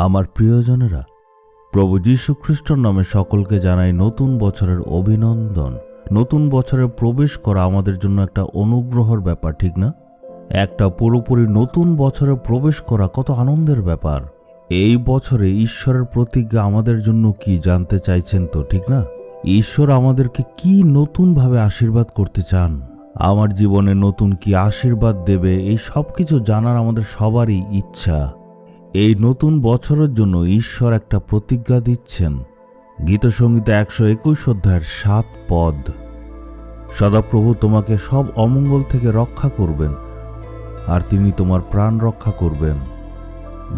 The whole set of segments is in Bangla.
আমার প্রিয়জনেরা, প্রভু যীশু খ্রিস্টর নামে সকলকে জানাই নতুন বছরের অভিনন্দন। নতুন বছরে প্রবেশ করা আমাদের জন্য একটা অনুগ্রহের ব্যাপার, ঠিক না? একটা পুরোপুরি নতুন বছরে প্রবেশ করা কত আনন্দের ব্যাপার। এই বছরে ঈশ্বরের প্রতিজ্ঞা আমাদের জন্য কি জানতে চাইছেন তো, ঠিক না? ঈশ্বর আমাদেরকে কি নতুনভাবে আশীর্বাদ করতে চান, আমার জীবনে নতুন কি আশীর্বাদ দেবে, এই সব কিছু জানার আমাদের সবারই ইচ্ছা। এই নতুন বছরের জন্য ঈশ্বর একটা প্রতিজ্ঞা দিচ্ছেন। গীতসংহিতা 121 অধ্যায়ের 7 পদ। সদাপ্রভু তোমাকে সব অমঙ্গল থেকে রক্ষা করবেন, আর তিনি তোমার প্রাণ রক্ষা করবেন।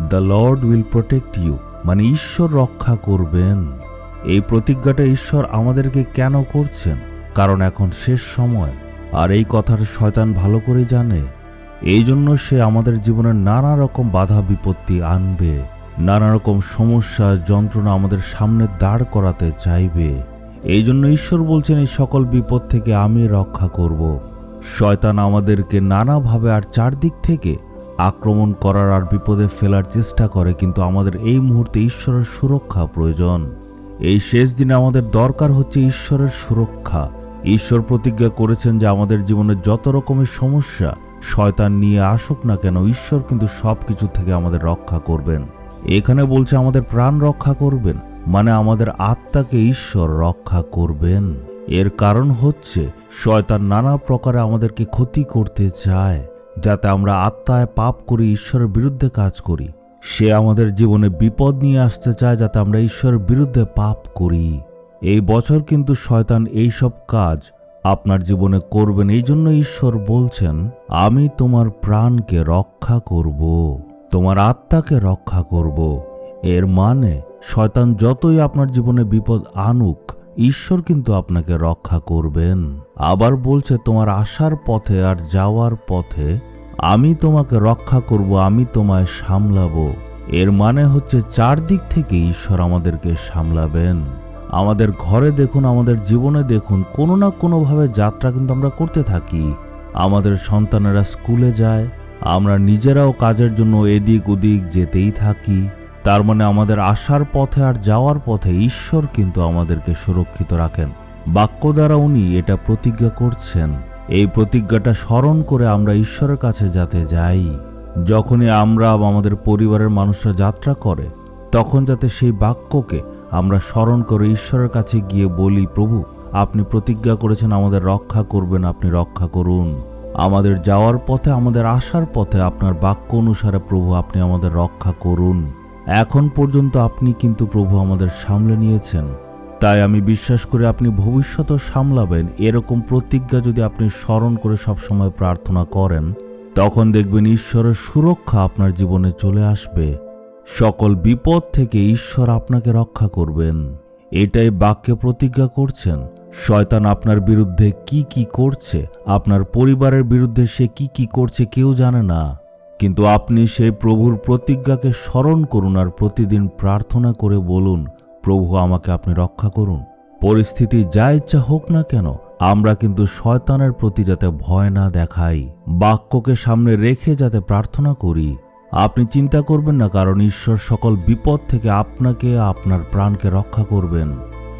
The Lord will protect you, মানে ঈশ্বর রক্ষা করবেন। এই প্রতিজ্ঞাটা ঈশ্বর আমাদেরকে কেন করছেন? কারণ এখন শেষ সময়, আর এই কথাটা শয়তান ভালো করে জানে। এই জন্য সে আমাদের জীবনে নানা রকম বাধা বিপত্তি আনবে, নানা রকম সমস্যা যন্ত্রণা আমাদের সামনে দাঁড় করাতে চাইবে। এই জন্য ঈশ্বর বলছেন, এই সকল বিপদ থেকে আমি রক্ষা করব। শয়তান আমাদেরকে নানাভাবে আর চারদিক থেকে আক্রমণ করার আর বিপদে ফেলার চেষ্টা করে, কিন্তু আমাদের এই মুহূর্তে ঈশ্বরের সুরক্ষা প্রয়োজন। এই শেষ দিনে আমাদের দরকার হচ্ছে ঈশ্বরের সুরক্ষা। ঈশ্বর প্রতিজ্ঞা করেছেন যে আমাদের জীবনে যত রকমের সমস্যা শয়তান নিয়ে আসুক না কেন, ঈশ্বর কিন্তু সবকিছু থেকে আমাদের রক্ষা করবেন। এখানে বলছে আমাদের প্রাণ রক্ষা করবেন, মানে আমাদের আত্মাকে ঈশ্বর রক্ষা করবেন। এর কারণ হচ্ছে শয়তান নানা প্রকারে আমাদেরকে ক্ষতি করতে চায়, যাতে আমরা আত্মায় পাপ করি, ঈশ্বরের বিরুদ্ধে কাজ করি। সে আমাদের জীবনে বিপদ নিয়ে আসতে চায়, যাতে আমরা ঈশ্বরের বিরুদ্ধে পাপ করি। এই বছর কিন্তু শয়তান এইসব কাজ আপনার জীবনে করবেন। এই জন্য ঈশ্বর বলছেন, আমি তোমার প্রাণকে রক্ষা করব, তোমার আত্মাকে রক্ষা করব। এর মানে শয়তান যতই আপনার জীবনে বিপদ আনুক, ঈশ্বর কিন্তু আপনাকে রক্ষা করবেন। আবার বলছে, তোমার আসার পথে আর যাওয়ার পথে আমি তোমাকে রক্ষা করব, আমি তোমায় সামলাবো। এর মানে হচ্ছে চারদিক থেকে ঈশ্বর আমাদেরকে সামলাবেন। আমাদের ঘরে দেখুন, আমাদের জীবনে দেখুন, কোনো না কোনোভাবে যাত্রা কিন্তু আমরা করতে থাকি। আমাদের সন্তানেরা স্কুলে যায়, আমরা নিজেরাও কাজের জন্য এদিক ওদিক যেতেই থাকি। তার মানে আমাদের আসার পথে আর যাওয়ার পথে ঈশ্বর কিন্তু আমাদেরকে সুরক্ষিত রাখেন। বাক্য দ্বারা উনি এটা প্রতিজ্ঞা করছেন। এই প্রতিজ্ঞাটা স্মরণ করে আমরা ঈশ্বরের কাছে যাতে যাই। যখনই আমরা আমাদের পরিবারের মানুষরা যাত্রা করে, তখন যাতে সেই বাক্যকে আমরা স্মরণ করে ঈশ্বরের কাছে গিয়ে বলি, প্রভু আপনি প্রতিজ্ঞা করেছেন আমাদের রক্ষা করবেন, আপনি রক্ষা করুন। আমাদের যাওয়ার পথে, আমাদের আসার পথে আপনার বাক্য অনুসারে প্রভু আপনি আমাদের রক্ষা করুন। এখন পর্যন্ত আপনি কিন্তু প্রভু আমাদের সামলে নিয়েছেন, তাই আমি বিশ্বাস করি আপনি ভবিষ্যতেও সামলাবেন। এরকম প্রতিজ্ঞা যদি আপনি স্মরণ করে সবসময় প্রার্থনা করেন, তখন দেখবেন ঈশ্বরের সুরক্ষা আপনার জীবনে চলে আসবে। সকল বিপদ থেকে ঈশ্বর আপনাকে রক্ষা করবেন, এটাই বাক্যে প্রতিজ্ঞা করছেন। শয়তান আপনার বিরুদ্ধে কি কি করছে, আপনার পরিবারের বিরুদ্ধে সে কি কি করছে কেউ জানে না, কিন্তু আপনি সেই প্রভুর প্রতিজ্ঞাকে স্মরণ করুন আর প্রতিদিন প্রার্থনা করে বলুন, প্রভু আমাকে আপনি রক্ষা করুন। পরিস্থিতি যা ইচ্ছা হোক না কেন, আমরা কিন্তু শয়তানের প্রতি যাতে ভয় না দেখাই, বাক্যকে সামনে রেখে যাতে প্রার্থনা করি। আপনি চিন্তা করবেন না, কারণ ঈশ্বর সকল বিপদ থেকে আপনাকে, আপনার প্রাণকে রক্ষা করবেন।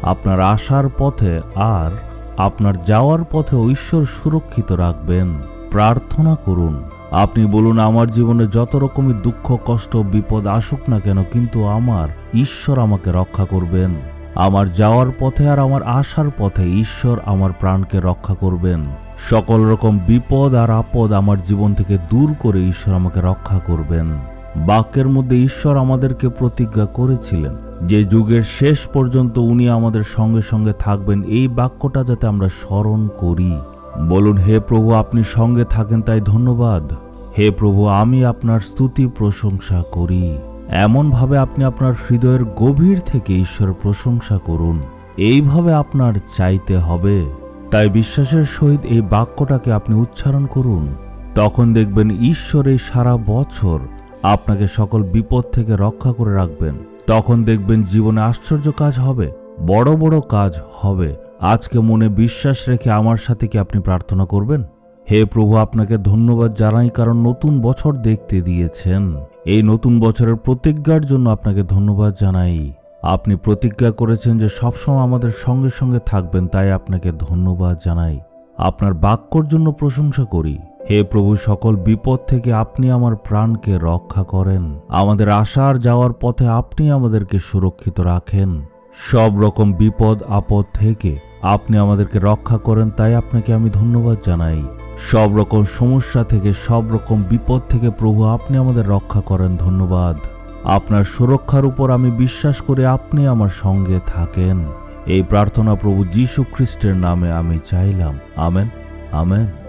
আপনার আসার পথে আর আপনার যাওয়ার পথে ঈশ্বর সুরক্ষিত রাখবেন। প্রার্থনা করুন, আপনি বলুন, আমার জীবনে যত রকমের দুঃখ কষ্ট বিপদ আসুক না কেন, কিন্তু আমার ঈশ্বর আমাকে রক্ষা করবেন। আমার যাওয়ার পথে আর আমার আসার পথে ঈশ্বর আমার প্রাণকে রক্ষা করবেন। সকল রকম বিপদ আর আপদ আমার জীবন থেকে দূর করে ঈশ্বর আমাকে রক্ষা করবেন। বাক্যের মধ্যে ঈশ্বর আমাদেরকে প্রতিজ্ঞা করেছিলেন যে যুগের শেষ পর্যন্ত উনি আমাদের সঙ্গে সঙ্গে থাকবেন। এই বাক্যটা যাতে আমরা স্মরণ করি। বলুন, হে প্রভু আপনি সঙ্গে থাকেন তাই ধন্যবাদ। হে প্রভু আমি আপনার স্তুতি প্রশংসা করি। এমনভাবে আপনি আপনার হৃদয়ের গভীর থেকে ঈশ্বরের প্রশংসা করুন। এইভাবে আপনার চাইতে হবে। তাই বিশ্বাসের সহিত এই বাক্যটাকে আপনি উচ্চারণ করুন। তখন দেখবেন ঈশ্বর এই সারা বছর আপনাকে সকল বিপদ থেকে রক্ষা করে রাখবেন। তখন দেখবেন জীবনে আশ্চর্য কাজ হবে, বড় বড় কাজ হবে। আজকে মনে বিশ্বাস রেখে আমার সাথে কি আপনি প্রার্থনা করবেন? হে প্রভু আপনাকে ধন্যবাদ জানাই, কারণ নতুন বছর দেখতে দিয়েছেন। এই নতুন বছরের প্রতিজ্ঞার জন্য আপনাকে ধন্যবাদ জানাই। আপনি প্রতিজ্ঞা করেছেন যে সবসময় আমাদের সঙ্গে সঙ্গে থাকবেন, তাই আপনাকে ধন্যবাদ জানাই। আপনার বাক্যর জন্য প্রশংসা করি। হে প্রভু, সকল বিপদ থেকে আপনি আমার প্রাণকে রক্ষা করেন। আমাদের আসা আর যাওয়ার পথে আপনি আমাদেরকে সুরক্ষিত রাখেন। সব রকম বিপদ আপদ থেকে আপনি আমাদেরকে রক্ষা করেন, তাই আপনাকে আমি ধন্যবাদ জানাই। সব রকম সমস্যা থেকে, সব রকম বিপদ থেকে প্রভু আপনি আমাদের রক্ষা করেন, ধন্যবাদ। আপনার সুরক্ষার উপর আমি বিশ্বাস করে আপনি আমার সঙ্গে থাকেন। এই প্রার্থনা প্রভু যীশু খ্রিস্টের নামে আমি চাইলাম। Amen, amen.